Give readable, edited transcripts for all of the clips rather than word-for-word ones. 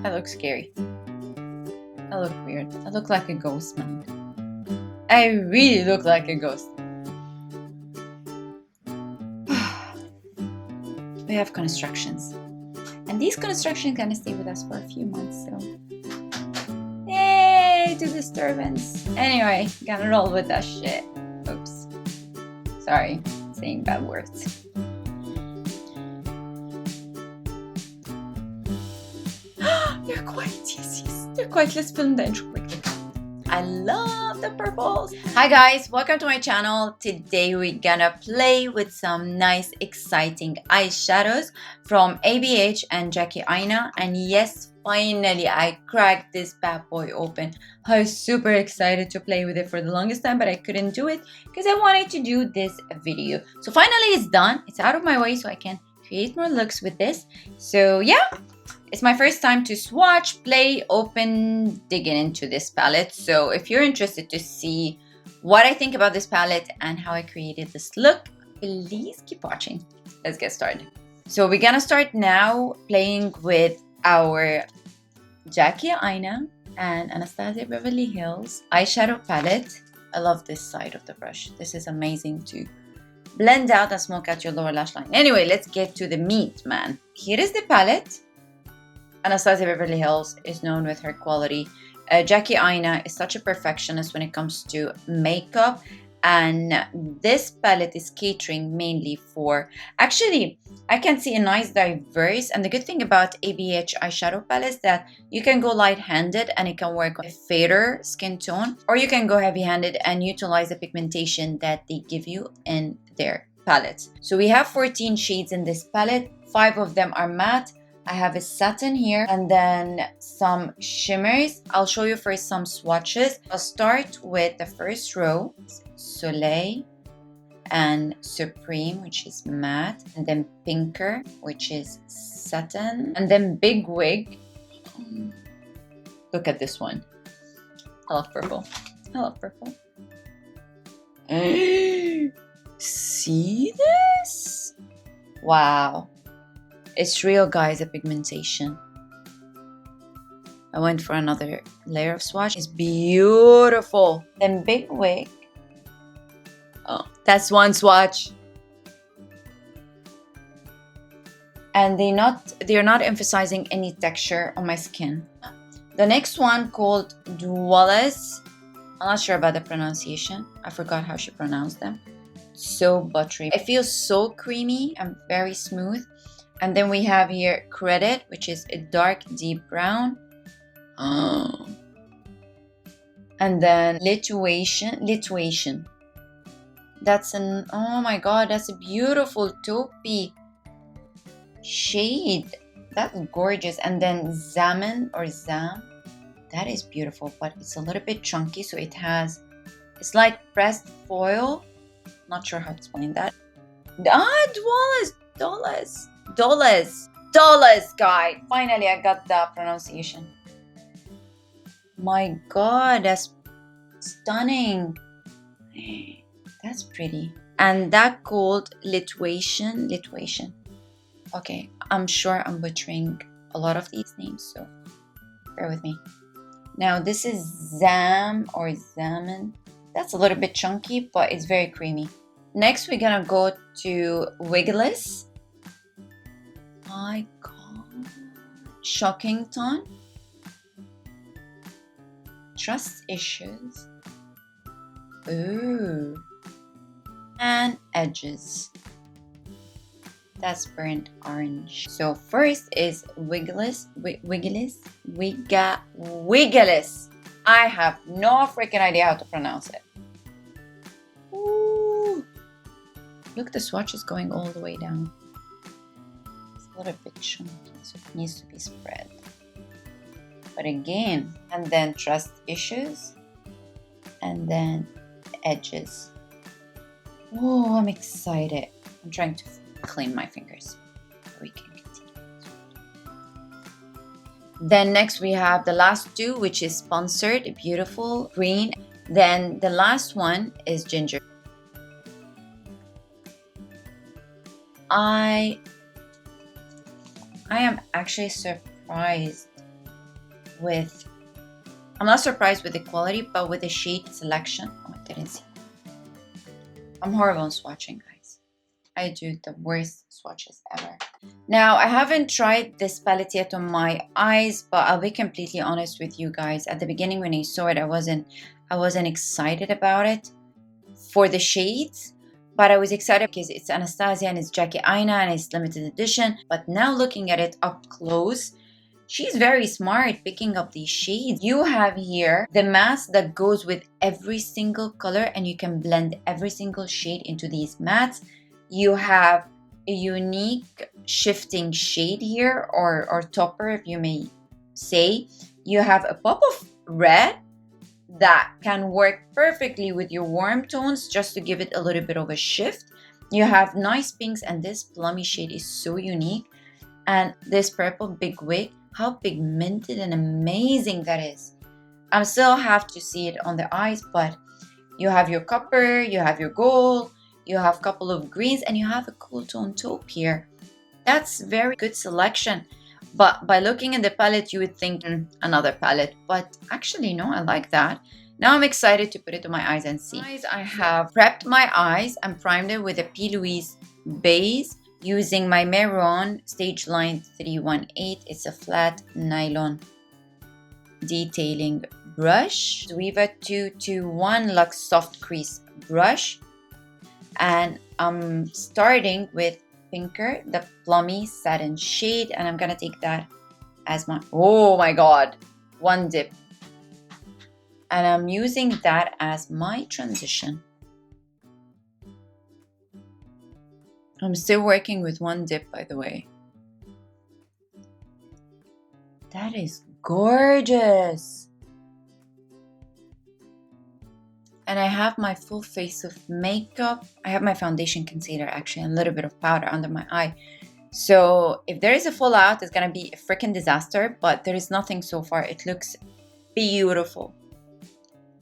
I look scary. I look weird. I look like a ghost, man. I really look like a ghost. We have constructions. And these constructions gonna stay with us for a few months, so yay to disturbance. Anyway, gonna roll with that shit. Oops. Sorry, saying bad words. They're quite, yes. They're quite. Let's film the intro quickly. I love the purples. Hi guys, welcome to my channel. Today we're gonna play with some nice exciting eyeshadows from ABH and Jackie Aina. And yes, finally I cracked this bad boy open. I was super excited to play with it for the longest time, but I couldn't do it because I wanted to do this video. So finally it's done. It's out of my way so I can create more looks with this. So yeah. It's my first time to swatch, play, open, digging into this palette. So if you're interested to see what I think about this palette and how I created this look, please keep watching. Let's get started. So we're gonna start now playing with our Jackie Aina and Anastasia Beverly Hills eyeshadow palette. I love this side of the brush. This is amazing to blend out and smoke out your lower lash line. Anyway, let's get to the meat, man. Here is the palette. Anastasia Beverly Hills is known with her quality. Jackie Aina is such a perfectionist when it comes to makeup, and this palette is catering mainly for, actually I can see a nice diverse, and the good thing about ABH eyeshadow palettes that you can go light-handed and it can work on a fairer skin tone, or you can go heavy-handed and utilize the pigmentation that they give you in their palettes. So we have 14 shades in this palette. 5 of them are matte. I have a satin here and then some shimmers. I'll show you first some swatches. I'll start with the first row, Soleil and Supreme, which is matte, and then Pinker, which is satin, and then Big Wig. Look at this one. I love purple. I love purple. See this? Wow. It's real, guys, the pigmentation. I went for another layer of swatch. It's beautiful. Then Big Wig. Oh, that's one swatch. And they're not emphasizing any texture on my skin. The next one called Duales. I'm not sure about the pronunciation. I forgot how she pronounced them. So buttery. It feels so creamy and very smooth. And then we have here Credit, which is a dark deep brown. Oh. And then Lituation. That's an, oh my god, that's a beautiful taupey shade. That's gorgeous. And then Zam, that is beautiful, but it's a little bit chunky, so it's like pressed foil. Not sure how to explain that. Dollars, guy. Finally, I got the pronunciation. My god, that's stunning. That's pretty. And that called Lituation. Okay, I'm sure I'm butchering a lot of these names, so bear with me. Now, this is Zam or Zaman. That's a little bit chunky, but it's very creamy. Next, we're gonna go to Wigless. My god. Shockington. Trust Issues. Ooh. And Edges. That's burnt orange. So first is Wigless. I have no freaking idea how to pronounce it. Ooh. Look, the swatch is going all the way down. A little bit chunky, so it needs to be spread. But again, and then Trust Issues, and then Edges. Oh, I'm excited. I'm trying to clean my fingers so we can continue. Then next we have the last two, which is Sponsored, beautiful green. Then the last one is Ginger. I am actually surprised with, I'm not surprised with the quality, but with the shade selection. Oh, I didn't see. I'm horrible on swatching, guys. I do the worst swatches ever. Now, I haven't tried this palette yet on my eyes, but I'll be completely honest with you guys. At the beginning when I saw it, I wasn't excited about it for the shades, but I was excited because it's Anastasia and it's Jackie Aina and it's limited edition. But now looking at it up close, she's very smart picking up these shades. You have here the mask that goes with every single color, and you can blend every single shade into these mats. You have a unique shifting shade here, or topper, if you may say. You have a pop of red that can work perfectly with your warm tones just to give it a little bit of a shift. You have nice pinks, and this plummy shade is so unique. And this purple big wig, how pigmented and amazing that is. I still have to see it on the eyes, but you have your copper, you have your gold, you have a couple of greens, and you have a cool tone taupe here. That's very good selection. But by looking at the palette, you would think another palette. But actually, no, I like that. Now I'm excited to put it on my eyes and see. Guys, I have prepped my eyes and primed it with a P.Louise base using my Maroon Stage Line 318. It's a flat nylon detailing brush. Zoeva 221 Luxe Soft Crease brush. And I'm starting with Pinker, the plummy satin shade, and I'm gonna take that as my, oh my god, one dip. And I'm using that as my transition. I'm still working with one dip, by the way. That is gorgeous. And I have my full face of makeup. I have my foundation, concealer, actually, and a little bit of powder under my eye. So if there is a fallout, it's gonna be a freaking disaster, but there is nothing so far. It looks beautiful.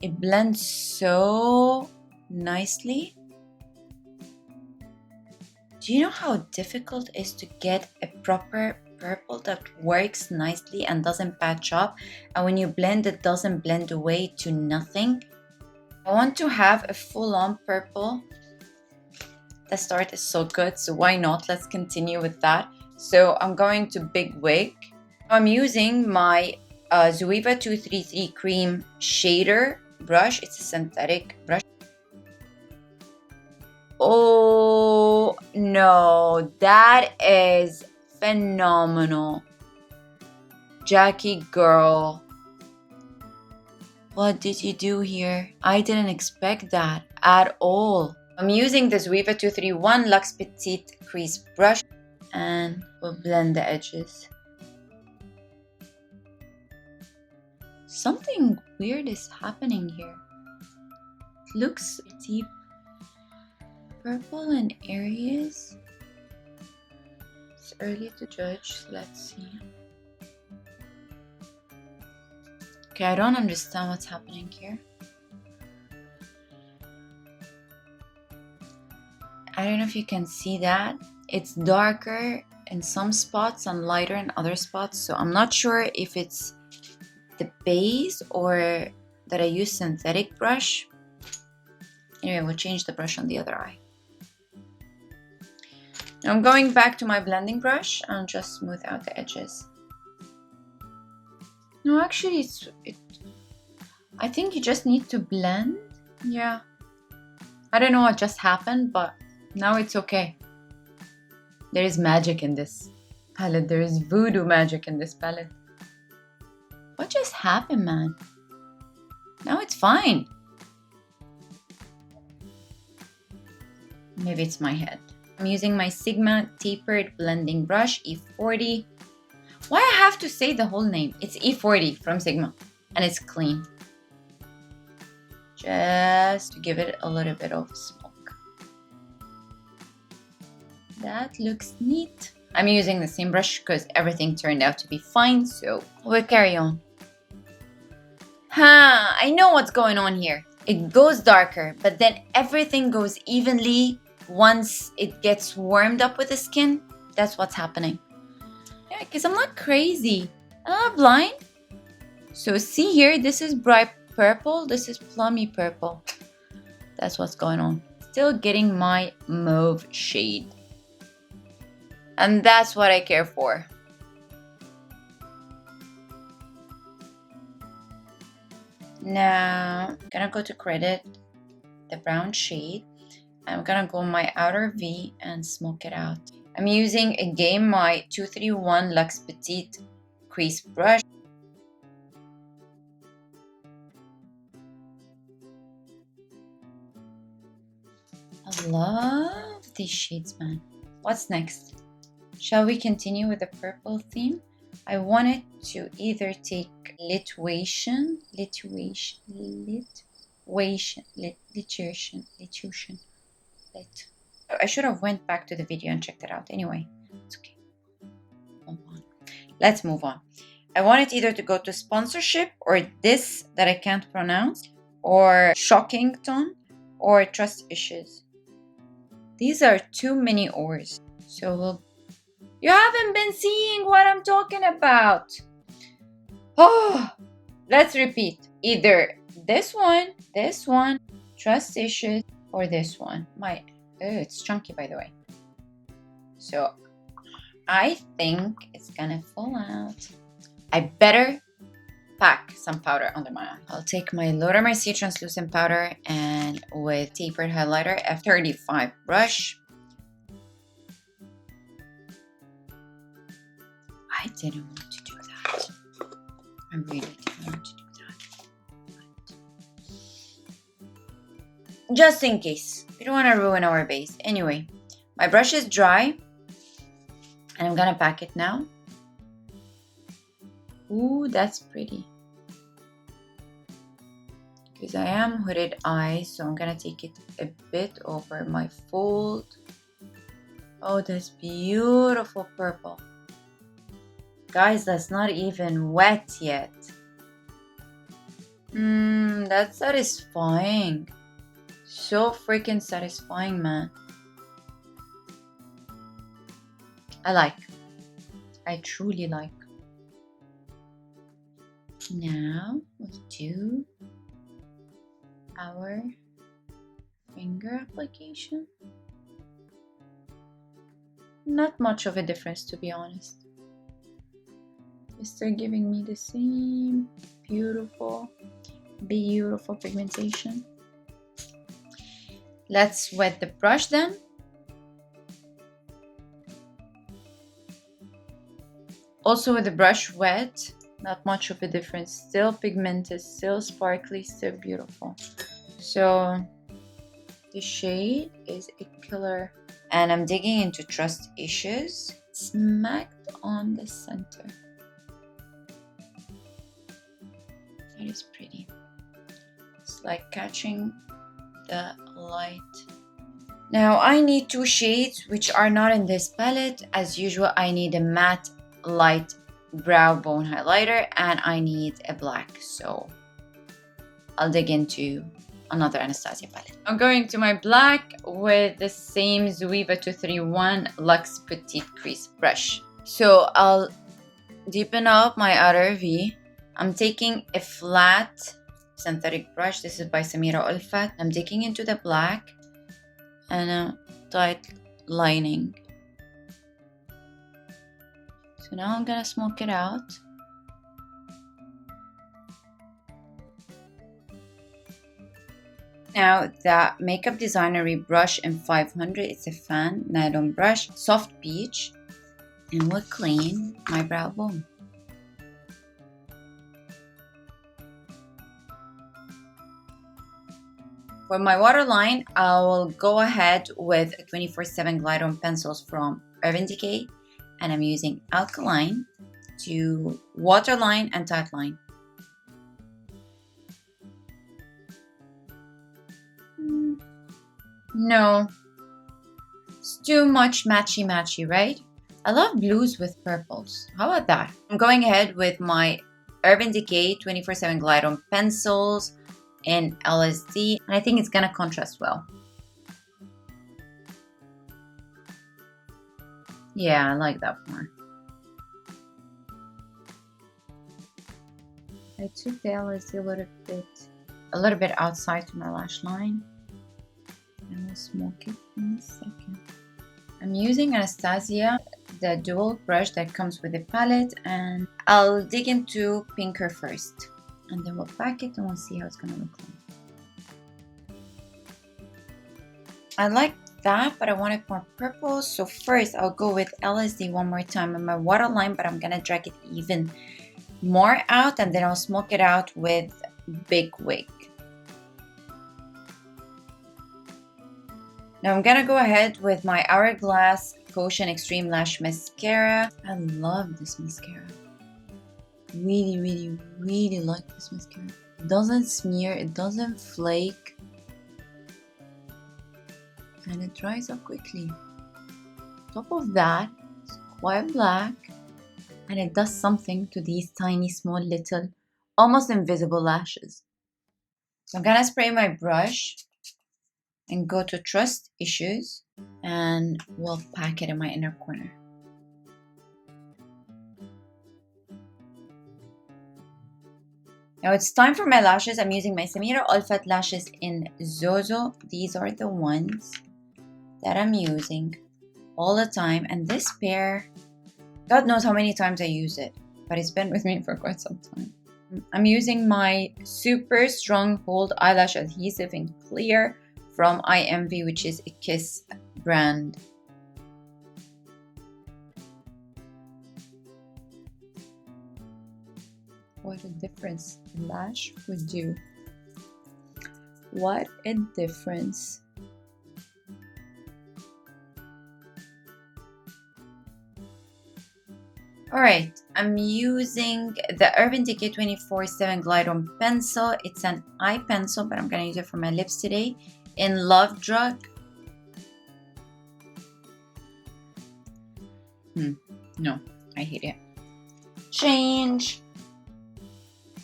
It blends so nicely. Do you know how difficult it is to get a proper purple that works nicely and doesn't patch up? And when you blend, it doesn't blend away to nothing. I want to have a full-on purple. The start is so good, so why not? Let's continue with that. So I'm going to Big Wig. I'm using my Zoeva 233 Cream Shader brush. It's a synthetic brush. Oh no, that is phenomenal. Jackie girl. What did you do here? I didn't expect that at all. I'm using the Zoeva 231 Luxe Petite Crease brush and we'll blend the edges. Something weird is happening here. It looks deep purple in areas. It's early to judge, so let's see. Okay, I don't understand what's happening here. I don't know if you can see that. It's darker in some spots and lighter in other spots. So I'm not sure if it's the base or that I use synthetic brush. Anyway, we'll change the brush on the other eye. Now I'm going back to my blending brush and just smooth out the edges. No, actually, I think you just need to blend. Yeah. I don't know what just happened, but now it's okay. There is magic in this palette. There is voodoo magic in this palette. What just happened, man? Now it's fine. Maybe it's my head. I'm using my Sigma Tapered Blending Brush, E40. Why I have to say the whole name? It's E40 from Sigma, and it's clean. Just to give it a little bit of smoke. That looks neat. I'm using the same brush because everything turned out to be fine, so we'll carry on. I know what's going on here. It goes darker, but then everything goes evenly once it gets warmed up with the skin. That's what's happening. Yeah, because I'm not crazy. I'm not blind. So see here, this is bright purple, this is plummy purple. That's what's going on. Still getting my mauve shade. And that's what I care for. Now, I'm gonna go to Credit, the brown shade. I'm gonna go my outer V and smoke it out. I'm using again my 231 Luxe Petite crease brush. I love these shades, man. What's next? Shall we continue with the purple theme? I wanted to either take Lituation. I should have went back to the video and checked it out. Anyway, it's okay. Move on. Let's move on. I wanted either to go to Sponsorship or this that I can't pronounce, or Shockington, or Trust Issues. These are too many O's. So you haven't been seeing what I'm talking about. Oh, let's repeat. Either this one, Trust Issues, or this one. It's chunky, by the way. So I think it's gonna fall out. I better pack some powder under my eye. I'll take my Laura Mercier translucent powder and with tapered highlighter F35 brush. I didn't want to do that. I really didn't want to do that. But just in case. We don't want to ruin our base. Anyway, my brush is dry. And I'm gonna pack it now. Ooh, that's pretty. Because I am hooded eyes, so I'm gonna take it a bit over my fold. Oh, that's beautiful purple. Guys, that's not even wet yet. That's satisfying. So freaking satisfying, man. I truly like. Now we'll do our finger application. Not much of a difference, to be honest. They're giving me the same beautiful pigmentation. Let's wet the brush then. Also with the brush wet, not much of a difference. Still pigmented, still sparkly, still beautiful. So the shade is a killer. And I'm digging into Trust Issues, smacked on the center. That is pretty. It's like catching the light. Now I need two shades which are not in this palette. As usual, I need a matte light brow bone highlighter and I need a black. So I'll dig into another Anastasia palette. I'm going to my black with the same Zoeva 231 Luxe Petite Crease brush. So I'll deepen up my outer V. I'm taking a flat synthetic brush. This is by Samira Olfat. I'm digging into the black and a tight lining. So now I'm gonna smoke it out. Now the Makeup Designery brush in 500, it's a fan nylon brush, soft peach, and we'll clean my brow bone. For my waterline, I will go ahead with 24/7 Glide On pencils from Urban Decay, and I'm using Alkaline to waterline and tightline. No, it's too much matchy, right? I love blues with purples. How about that? I'm going ahead with my Urban Decay 24/7 Glide On pencils in LSD, and I think it's gonna contrast well. Yeah, I like that more. I took the LSD a little bit outside to my lash line, and we'll smoke it in a second. I'm using Anastasia, the dual brush that comes with the palette, and I'll dig into pinker first, and then we'll pack it and we'll see how it's gonna look like. I like that, but I wanted more purple, so first I'll go with LSD one more time in my waterline, but I'm gonna drag it even more out, and then I'll smoke it out with Big Wig. Now I'm gonna go ahead with my Hourglass Caution Extreme Lash Mascara. I love this mascara. Really, really, really like this mascara. It doesn't smear, it doesn't flake, and it dries up quickly. Top of that, it's quite black, and it does something to these tiny, small, little, almost invisible lashes. So I'm gonna spray my brush and go to Trust Issues, and we'll pack it in my inner corner. Now it's time for my lashes. I'm using my Samira Olfat lashes in Zozo. These are the ones that I'm using all the time, and this pair, God knows how many times I use it, but it's been with me for quite some time. I'm using my super strong hold eyelash adhesive in clear from IMV, which is a Kiss brand. What a difference the lash would do. What a difference. Alright, I'm using the Urban Decay 24/7 Glide On Pencil. It's an eye pencil, but I'm going to use it for my lips today in Love Drug. No, I hate it. Change.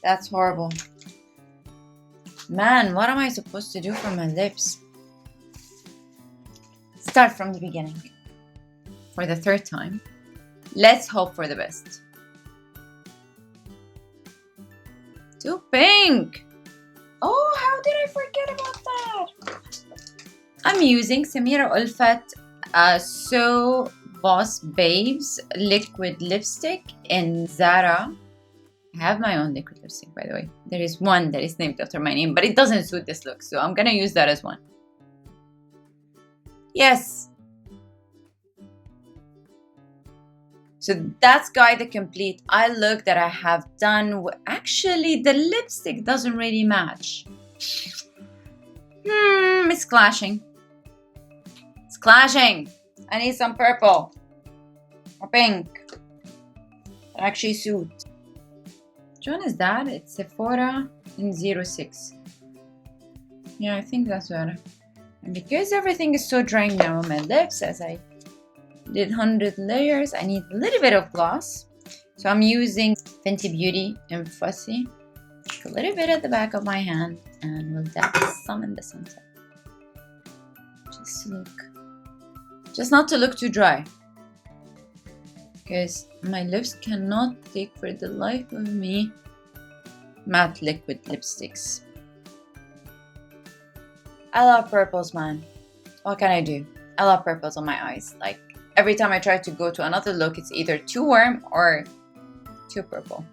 That's horrible. Man, what am I supposed to do for my lips? Start from the beginning. For the third time. Let's hope for the best. Too pink. Oh, how did I forget about that? I'm using Samira Olfat So Boss Babes liquid lipstick in Zara. I have my own liquid lipstick, by the way. There is one that is named after my name, but it doesn't suit this look, so I'm gonna use that as one. Yes. So that's the complete eye look that I have done. Actually, the lipstick doesn't really match. It's clashing. It's clashing. I need some purple or pink that actually suit. Which one is that? It's Sephora in 06. Yeah, I think that's better. And because everything is so drying now on my lips, as I did 100 layers, I need a little bit of gloss. So I'm using Fenty Beauty in Fussy. A little bit at the back of my hand, and we'll dab some in the center. Just not to look too dry, because my lips cannot take for the life of me matte liquid lipsticks. I love purples, man. What can I do? I love purples on my eyes. Like, every time I try to go to another look, it's either too warm or too purple.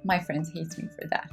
My friends hate me for that.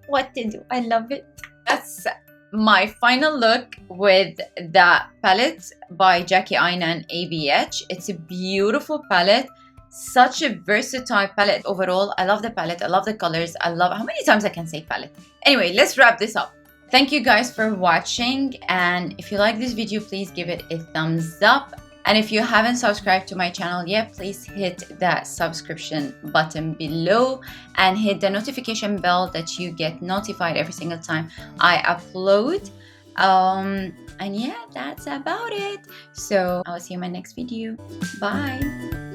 What to do? I love it. That's my final look with the palette by Jackie Aina and ABH. It's a beautiful palette. Such a versatile palette overall. I love the palette. I love the colors. I love how many times I can say palette. Anyway, let's wrap this up. Thank you guys for watching, and if you like this video, please give it a thumbs up. And if you haven't subscribed to my channel yet, please hit that subscription button below and hit the notification bell that you get notified every single time I upload. And yeah, that's about it. So I'll see you in my next video. Bye.